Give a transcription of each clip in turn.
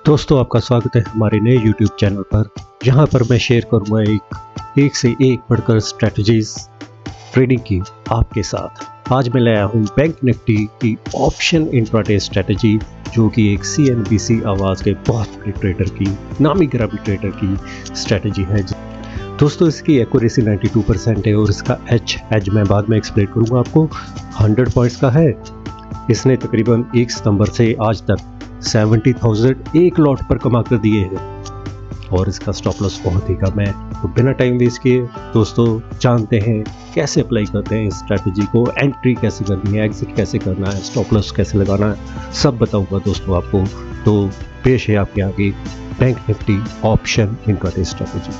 दोस्तों आपका स्वागत है हमारे नए YouTube चैनल पर, जहां पर मैं शेयर करूंगा एक से एक बढ़कर स्ट्रेटजीज ट्रेडिंग की आपके साथ। आज मैं लाया हूं बैंक निफ्टी की ऑप्शन इंट्राडे स्ट्रेटजी, जो कि एक CNBC आवाज़ के बहुत बड़े ट्रेडर की, नामी गिरामी ट्रेडर की स्ट्रेटजी है। दोस्तों इसकी एक्यूरेसी 92% है और इसका एज मैं बाद में एक्सप्लेन करूंगा आपको। 100 पॉइंट्स का है। इसने तकरीबन 1 सितंबर से आज तक 70,000 एक लॉट पर कमा कर दिए हैं और इसका स्टॉप लॉस बहुत ही कम है। तो बिना टाइम वेस्ट किए दोस्तों जानते हैं कैसे अप्लाई करते हैं इस स्ट्रैटेजी को, एंट्री कैसे करनी है, एग्जिट कैसे करना है, स्टॉप लॉस कैसे लगाना है, सब बताऊंगा दोस्तों आपको। तो पेश है आपके आगे bank Nifty option intraday strategy.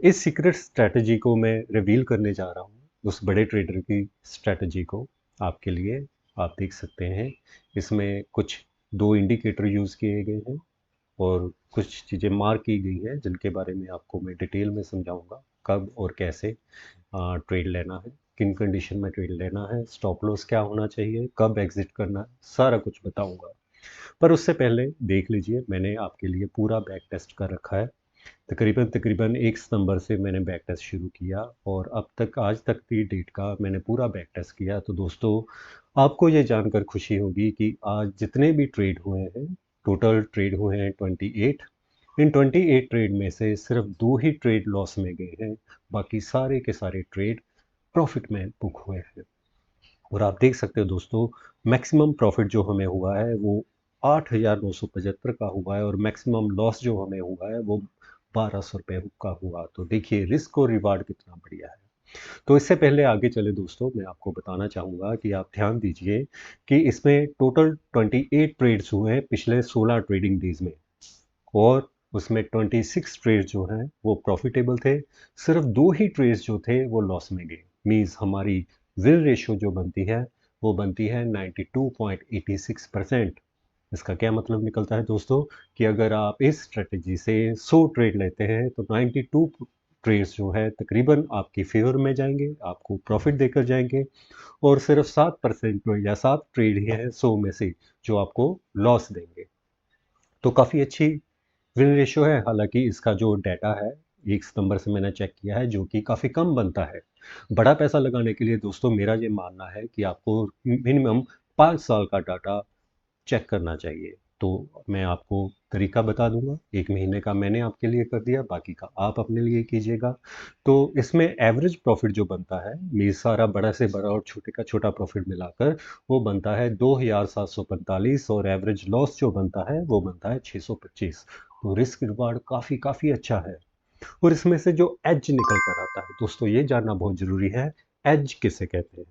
इस सीक्रेट स्ट्रैटेजी को मैं रिवील करने जा रहा हूँ, उस बड़े ट्रेडर की स्ट्रैटेजी को आपके लिए। आप देख सकते हैं इसमें कुछ 2 इंडिकेटर यूज़ किए गए हैं और कुछ चीज़ें मार्क की गई हैं जिनके बारे में आपको मैं डिटेल में समझाऊंगा, कब और कैसे ट्रेड लेना है, किन कंडीशन में ट्रेड लेना है, स्टॉप लॉस क्या होना चाहिए, कब एग्जिट करना है, सारा कुछ बताऊंगा। पर उससे पहले देख लीजिए, मैंने आपके लिए पूरा बैक टेस्ट कर रखा है। तकरीबन 1 सितंबर से मैंने बैक टेस्ट शुरू किया और अब तक आज तक की डेट का मैंने पूरा बैक टेस्ट किया। तो दोस्तों आपको ये जानकर खुशी होगी कि आज जितने भी ट्रेड हुए हैं, टोटल ट्रेड हुए हैं 28। इन 28 ट्रेड में से सिर्फ 2 ही ट्रेड लॉस में गए हैं, बाकी सारे के सारे ट्रेड प्रॉफिट में बुक हुए हैं। और आप देख सकते हो दोस्तों, मैक्सिमम प्रॉफिट जो हमें हुआ है वो 8,975 का हुआ है और मैक्सिमम लॉस जो हमें हुआ है वो 1,200 रुपये का हुआ। तो देखिए रिस्क और रिवार्ड कितना बढ़िया है। तो इससे पहले आगे चले दोस्तों, मैं आपको बताना चाहूँगा कि आप ध्यान दीजिए कि इसमें टोटल 28 ट्रेड्स हुए हैं पिछले 16 ट्रेडिंग डेज में और उसमें 26 ट्रेड्स जो हैं वो प्रॉफिटेबल थे। सिर्फ 2 ही ट्रेड्स जो थे वो लॉस में गए। मीन्स हमारी विल रेशो जो बनती है वो बनती है 92.86%। इसका क्या मतलब निकलता है दोस्तों कि अगर आप इस स्ट्रेटजी से 100 ट्रेड लेते हैं तो 92 ट्रेड्स जो है तकरीबन आपकी फेवर में जाएंगे, आपको प्रॉफिट देकर जाएंगे और सिर्फ 7% या 7 ट्रेड ही हैं 100 में से जो आपको लॉस देंगे। तो काफ़ी अच्छी विन रेशियो है। हालांकि इसका जो डाटा है 1 सितंबर से मैंने चेक किया है, जो कि काफ़ी कम बनता है। बड़ा पैसा लगाने के लिए दोस्तों मेरा ये मानना है कि आपको मिनिमम 5 साल का डाटा चेक करना चाहिए। तो मैं आपको तरीका बता दूंगा। 1 महीने का मैंने आपके लिए कर दिया, बाकी का आप अपने लिए कीजिएगा। तो इसमें एवरेज प्रॉफिट जो बनता है, मेरे सारा बड़ा से बड़ा और छोटे का छोटा प्रॉफिट मिलाकर वो बनता है 2,745 और एवरेज लॉस जो बनता है वो बनता है 625। तो रिस्क रिवार्ड काफ़ी काफ़ी अच्छा है। और इसमें से जो एज निकल कर आता है दोस्तों, ये जानना बहुत ज़रूरी है, एज किसे कहते हैं।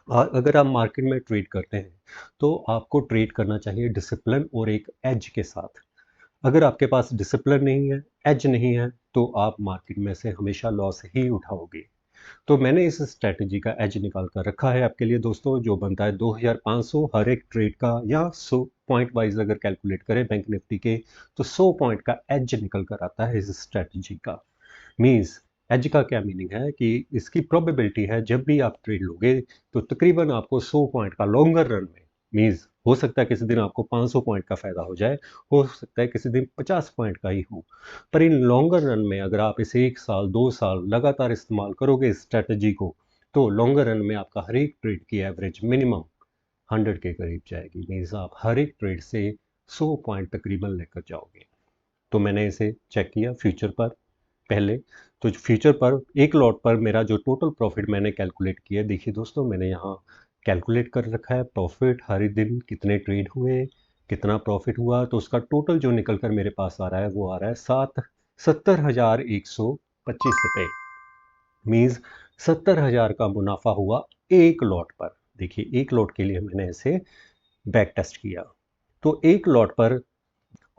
अगर आप मार्केट में ट्रेड करते हैं तो आपको ट्रेड करना चाहिए डिसिप्लिन और एक एज के साथ। अगर आपके पास डिसिप्लिन नहीं है, एज नहीं है, तो आप मार्केट में से हमेशा लॉस ही उठाओगे। तो मैंने इस स्ट्रैटेजी का एज निकाल कर रखा है आपके लिए दोस्तों, जो बनता है 2,500 हर एक ट्रेड का, या 100 पॉइंट वाइज अगर कैलकुलेट करें बैंक निफ्टी के तो 100 पॉइंट का एज निकल कर आता है इस स्ट्रैटेजी का। मीन्स एज का क्या मीनिंग है कि इसकी प्रोबेबिलिटी है जब भी आप ट्रेड लोगे तो तकरीबन आपको 100 पॉइंट का लॉन्गर रन में, मीन्स हो सकता है किसी दिन आपको 500 पॉइंट का फायदा हो जाए, हो सकता है किसी दिन 50 पॉइंट का ही हो, पर इन लॉन्गर रन में अगर आप इसे 1 साल 2 साल लगातार इस्तेमाल करोगे इस स्ट्रैटेजी को, तो लॉन्गर रन में आपका हर एक ट्रेड की एवरेज मिनिमम 100 के करीब जाएगी। मीन्स आप हर एक ट्रेड से 100 पॉइंट तकरीबन लेकर जाओगे। तो मैंने इसे चेक किया फ्यूचर पर पहले। तो फ्यूचर पर एक लॉट पर मेरा जो टोटल प्रॉफिट मैंने कैलकुलेट किया, देखिए दोस्तों मैंने यहाँ कैलकुलेट कर रखा है प्रॉफिट, हर दिन कितने ट्रेड हुए, कितना प्रॉफिट हुआ। तो उसका टोटल जो निकल कर मेरे पास आ रहा है वो आ रहा है 70,125 रुपये। मीन्स 70,000 का मुनाफा हुआ एक लॉट पर। देखिए एक लॉट के लिए मैंने इसे बैक टेस्ट किया। तो एक लॉट पर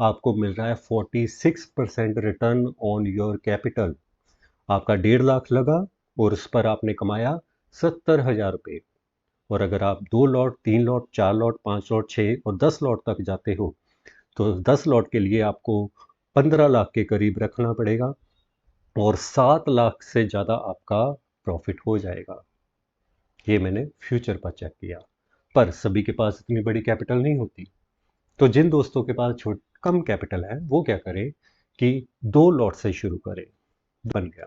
आपको मिल रहा है 46% रिटर्न ऑन योर कैपिटल। आपका 1.5 लाख लगा और उस पर आपने कमाया 70,000 रुपये। और अगर आप 2 लॉट 3 लॉट 4 लॉट 5 लॉट 6 और 10 लॉट तक जाते हो तो 10 लॉट के लिए आपको 15 लाख के करीब रखना पड़ेगा और 7 लाख से ज़्यादा आपका प्रॉफिट हो जाएगा। ये मैंने फ्यूचर पर चेक किया, पर सभी के पास इतनी बड़ी कैपिटल नहीं होती। तो जिन दोस्तों के पास कम कैपिटल है वो क्या करें कि 2 लॉट से शुरू करें। बन गया।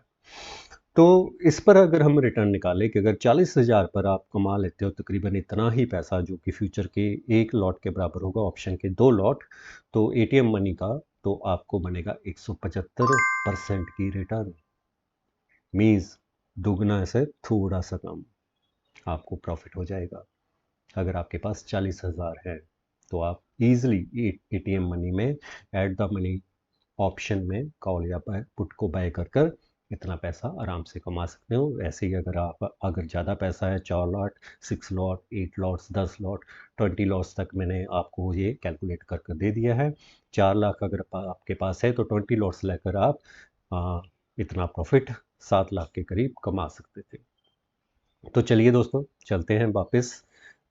तो इस पर अगर हम रिटर्न निकालें कि अगर 40,000 पर आप कमा लेते हो तकरीबन इतना ही पैसा, जो कि फ्यूचर के 1 लॉट के बराबर होगा, ऑप्शन के 2 लॉट, तो एटीएम मनी का तो आपको बनेगा 175% की रिटर्न। मीन्स दुगना से थोड़ा सा कम आपको प्रॉफिट हो जाएगा। अगर आपके पास 40,000 है तो आप इजीली एटीएम मनी में एट द मनी ऑप्शन में कॉल या पुट को बाय कर कर इतना पैसा आराम से कमा सकते हो। ऐसे ही अगर ज़्यादा पैसा है, 4 lot, 6 lot, 8 lots, 10 lot, 20 lots तक मैंने आपको ये कैलकुलेट कर दे दिया है। 4 लाख अगर आपके पास है तो 20 लॉट्स लेकर आप इतना प्रॉफिट 7 लाख के करीब कमा सकते थे। तो चलिए दोस्तों, चलते हैं वापस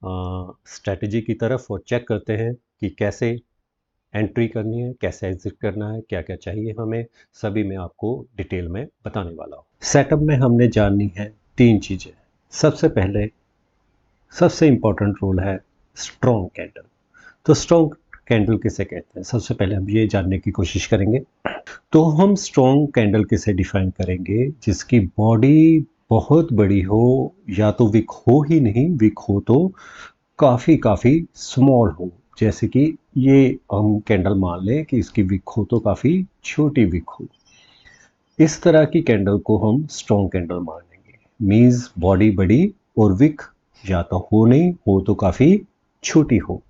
स्ट्रैटेजी की तरफ और चेक करते हैं कि कैसे एंट्री करनी है, कैसे एग्जिट करना है, क्या क्या चाहिए हमें, सभी मैं आपको डिटेल में बताने वाला हूँ। सेटअप में हमने जाननी है 3 चीज़ें। सबसे पहले सबसे इम्पोर्टेंट रोल है स्ट्रॉन्ग कैंडल। तो स्ट्रॉन्ग कैंडल किसे कहते हैं, सबसे पहले हम ये जानने की कोशिश करेंगे। तो हम स्ट्रॉन्ग कैंडल किसे डिफाइन करेंगे, जिसकी बॉडी बहुत बड़ी हो, या तो विक हो ही नहीं, विक हो तो काफ़ी काफ़ी स्मॉल हो। जैसे कि ये हम कैंडल मान लें कि इसकी विक हो तो काफ़ी छोटी विक हो। इस तरह की कैंडल को हम स्ट्रॉन्ग कैंडल मान लेंगे। मीन्स बॉडी बड़ी और विक या तो हो नहीं, हो तो काफ़ी छोटी हो।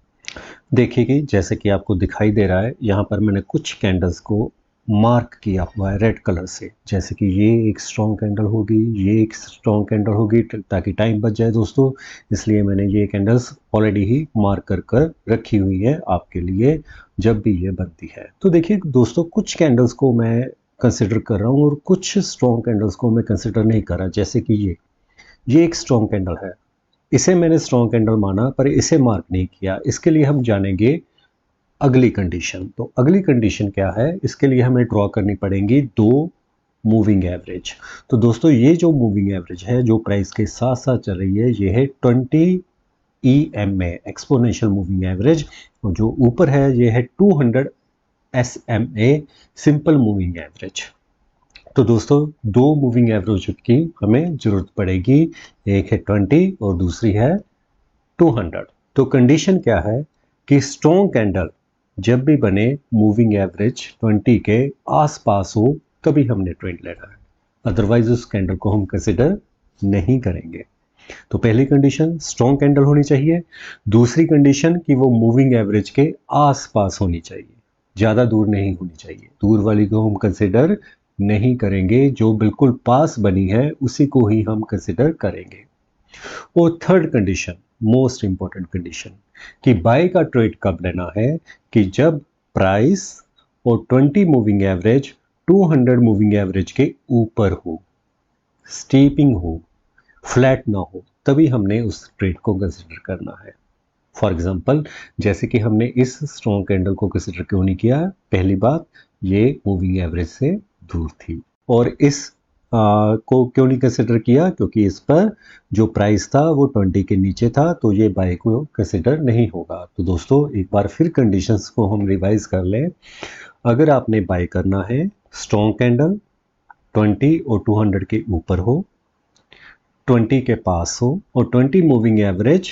देखिए जैसे कि आपको दिखाई दे रहा है, यहाँ पर मैंने कुछ कैंडल्स को मार्क किया हुआ है रेड कलर से। जैसे कि ये एक स्ट्रॉन्ग कैंडल होगी, ये एक स्ट्रॉन्ग कैंडल होगी, ताकि टाइम बच जाए दोस्तों, इसलिए मैंने ये कैंडल्स ऑलरेडी ही मार्क कर रखी हुई है आपके लिए जब भी ये बनती है। तो देखिए दोस्तों, कुछ कैंडल्स को मैं कंसिडर कर रहा हूँ और कुछ स्ट्रॉन्ग कैंडल्स को मैं कंसिडर नहीं कर रहा। जैसे कि ये एक स्ट्रॉन्ग कैंडल है, इसे मैंने स्ट्रॉन्ग कैंडल माना पर इसे मार्क नहीं किया। इसके लिए हम जानेंगे अगली कंडीशन। तो अगली कंडीशन क्या है, इसके लिए हमें ड्रॉ करनी पड़ेंगी 2 मूविंग एवरेज। तो दोस्तों, ये जो मूविंग एवरेज है जो प्राइस के साथ साथ चल रही है, ये है 20 EMA एक्सपोनेंशियल मूविंग एवरेज, और जो ऊपर है ये है 200 SMA सिंपल मूविंग एवरेज। तो दोस्तों, 2 मूविंग एवरेज की हमें जरूरत पड़ेगी, एक है 20 और दूसरी है 200। तो कंडीशन क्या है कि स्ट्रॉन्ग कैंडल जब भी बने मूविंग एवरेज 20 के आसपास हो तभी हमने ट्रेड लेना है, अदरवाइज उस कैंडल को हम कंसिडर नहीं करेंगे। तो पहली कंडीशन स्ट्रॉन्ग कैंडल होनी चाहिए। दूसरी कंडीशन कि वो मूविंग एवरेज के आसपास होनी चाहिए, ज़्यादा दूर नहीं होनी चाहिए। दूर वाली को हम कंसिडर नहीं करेंगे, जो बिल्कुल पास बनी है उसी को ही हम कंसिडर करेंगे। और third condition, most important condition, कि बाय का ट्रेड कब लेना है, कि जब प्राइस और 20 मूविंग एवरेज 200 मूविंग एवरेज के ऊपर हो, स्टीपिंग हो, फ्लैट ना हो, तभी हमने उस ट्रेड को कंसिडर करना है। फॉर एग्जांपल, जैसे कि हमने इस स्ट्रॉन्ग कैंडल को कंसिडर क्यों नहीं किया, पहली बात, ये मूविंग एवरेज से दूर थी। और इस को क्यों नहीं कंसिडर किया, क्योंकि इस पर जो प्राइस था वो 20 के नीचे था, तो ये बाय को कंसिडर नहीं होगा। तो दोस्तों, एक बार फिर कंडीशंस को हम रिवाइज कर लें। अगर आपने बाय करना है, स्ट्रॉन्ग कैंडल 20 और 200 के ऊपर हो, 20 के पास हो, और 20 मूविंग एवरेज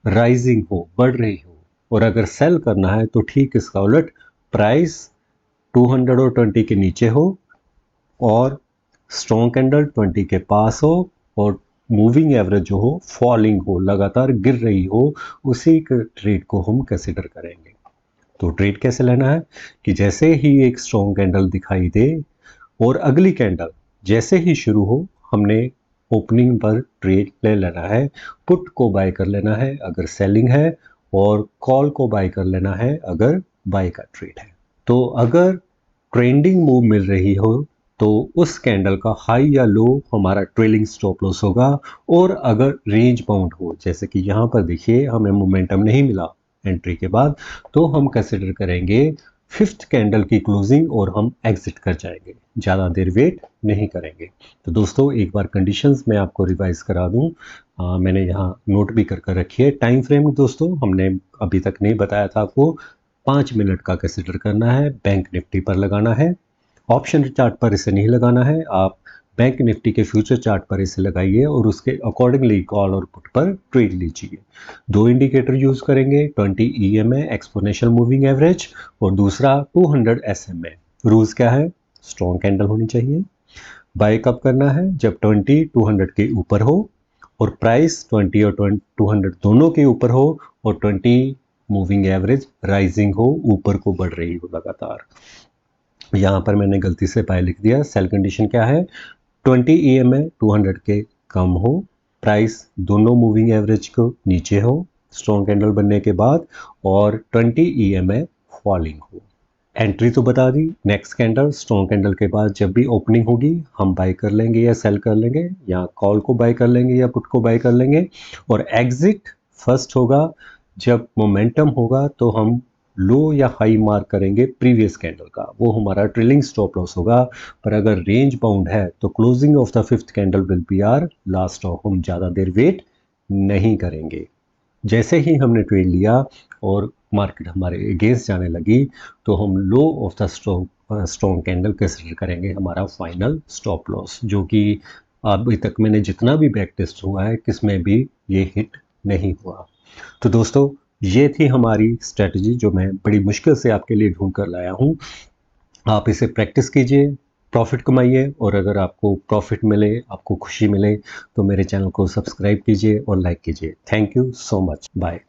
राइजिंग हो, बढ़ रही हो। और अगर सेल करना है तो ठीक इसका उलट, प्राइस 200 और 20 के नीचे हो और स्ट्रॉन्ग कैंडल 20 के पास हो और मूविंग एवरेज जो हो फॉलिंग हो, लगातार गिर रही हो, उसी ट्रेड को हम कंसिडर करेंगे। तो ट्रेड कैसे लेना है कि जैसे ही एक स्ट्रॉन्ग कैंडल दिखाई दे और अगली कैंडल जैसे ही शुरू हो, हमने ओपनिंग पर ट्रेड ले लेना है। पुट को बाय कर लेना है अगर सेलिंग है, और कॉल को बाय कर लेना है अगर बाय का ट्रेड है। तो अगर ट्रेंडिंग मूव मिल रही हो तो उस कैंडल का हाई या लो हमारा ट्रेलिंग स्टॉप लॉस होगा। और अगर रेंज बाउंड हो, जैसे कि यहाँ पर देखिए हमें मोमेंटम नहीं मिला एंट्री के बाद, तो हम कंसिडर करेंगे फिफ्थ कैंडल की क्लोजिंग और हम एग्जिट कर जाएंगे, ज़्यादा देर वेट नहीं करेंगे। तो दोस्तों एक बार कंडीशंस मैं आपको रिवाइज करा दूं, मैंने यहाँ नोट भी कर रखी है। टाइम फ्रेम दोस्तों हमने अभी तक नहीं बताया था आपको, 5 मिनट का कंसिडर करना है, बैंक निफ्टी पर लगाना है। ऑप्शन चार्ट पर इसे नहीं लगाना है, आप बैंक निफ्टी के फ्यूचर चार्ट पर इसे लगाइए और उसके अकॉर्डिंगली कॉल और पुट पर ट्रेड लीजिए। दो इंडिकेटर यूज करेंगे, 20 EMA एक्सपोनेंशियल मूविंग एवरेज और दूसरा 200 SMA। रूल्स क्या है? स्ट्रॉन्ग कैंडल होनी चाहिए। बाय कब करना है? जब 20 200 के ऊपर हो और प्राइस 20 और 200 दोनों के ऊपर हो और 20 मूविंग एवरेज राइजिंग हो, ऊपर को बढ़ रही हो लगातार। यहाँ पर मैंने गलती से बाय लिख दिया। सेल कंडीशन क्या है? 20 EMA 200 के कम हो, प्राइस दोनों मूविंग एवरेज को नीचे हो स्ट्रॉन्ग कैंडल बनने के बाद, और 20 EMA फॉलिंग हो। एंट्री तो बता दी, नेक्स्ट कैंडल स्ट्रॉन्ग कैंडल के बाद जब भी ओपनिंग होगी हम बाय कर लेंगे या सेल कर लेंगे, या कॉल को बाय कर लेंगे या पुट को बाय कर लेंगे। और एग्जिट फर्स्ट होगा जब मोमेंटम होगा, तो हम लो या हाई मार्क करेंगे प्रीवियस कैंडल का, वो हमारा ट्रेलिंग स्टॉप लॉस होगा। पर अगर रेंज बाउंड है तो closing of the fifth candle will be our last of, हम ज़्यादा देर वेट नहीं करेंगे। जैसे ही हमने ट्रेड लिया और मार्केट हमारे अगेंस्ट जाने लगी, तो हम low of the strong candle consider करेंगे हमारा फाइनल स्टॉप लॉस, जो कि अभी तक मैंने जितना भी बैक टेस्ट हुआ है किसमें भी ये हिट नहीं हुआ। तो दोस्तों ये थी हमारी स्ट्रेटजी जो मैं बड़ी मुश्किल से आपके लिए ढूंढ कर लाया हूँ। आप इसे प्रैक्टिस कीजिए, प्रॉफिट कमाइए, और अगर आपको प्रॉफिट मिले, आपको खुशी मिले, तो मेरे चैनल को सब्सक्राइब कीजिए और लाइक कीजिए। Thank you so much, bye.